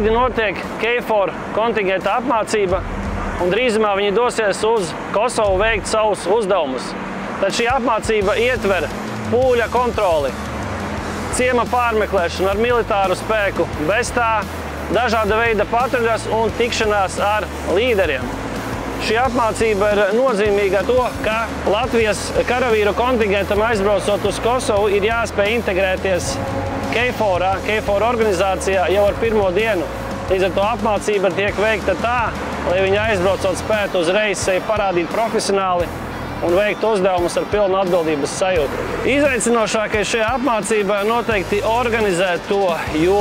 brīdi notiek KFOR kontingenta apmācība, un drīzumā viņi dosies uz Kosovu veikt savus uzdevumus. Tad šī apmācība ietver pūļa kontroli, ciema pārmeklēšanu ar militāru spēku, bez tā dažāda veida patruļas un tikšanās ar līderiem. Šī apmācība ir nozīmīga to, ka Latvijas karavīru kontingentam aizbraucot uz Kosovu ir jāspēj integrēties KFOR organizācijā jau ar pirmo dienu. Līdz ar to apmācība tiek veikta tā, lai viņi aizbraucot spētu uzreiz sevi parādīt profesionāli un veikt uzdevumus ar pilnu atbildības sajūtu. Izaicinošākais šajā apmācībā noteikti organizēt to, jo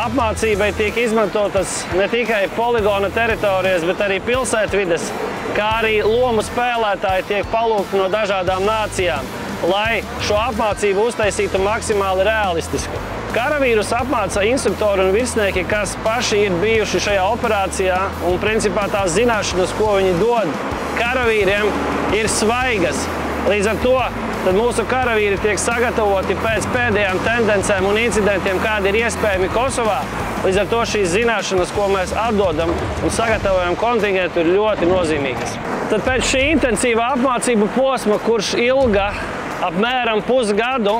apmācībai tiek izmantotas ne tikai poligona teritorijas, bet arī pilsētvides, kā arī lomu spēlētāji tiek palūgti no dažādām nācijām, lai šo apmācību uztaisītu maksimāli realistisku. Karavīrus apmāca instruktori un virsnieki, kas paši ir bijuši šajā operācijā, un principā tās zināšanas, ko viņi dod karavīriem, ir svaigas. Līdz ar to tad mūsu karavīri tiek sagatavoti pēc pēdējām tendencēm un incidentiem, kādi ir iespējami Kosovā. Līdz ar to šīs zināšanas, ko mēs atdodam un sagatavojam kontingentu, ir ļoti nozīmīgas. Tad pēc šī intensīvā apmācību posma, kurš ilga apmēram pusgadu,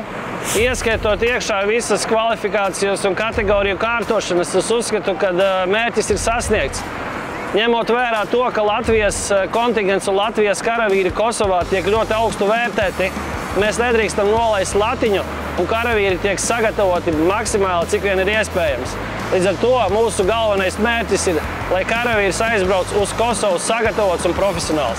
ieskaitot iekšā visas kvalifikācijas un kategoriju kārtošanas, es uzskatu, ka mērķis ir sasniegts. Ņemot vērā to, ka Latvijas kontingents un Latvijas karavīri Kosovā tiek ļoti augstu vērtēti, mēs nedrīkstam nolaist latiņu, un karavīri tiek sagatavoti maksimāli, cik vien ir iespējams. Līdz ar to mūsu galvenais mērķis ir, lai karavīrs aizbrauc uz Kosovu sagatavots un profesionāls.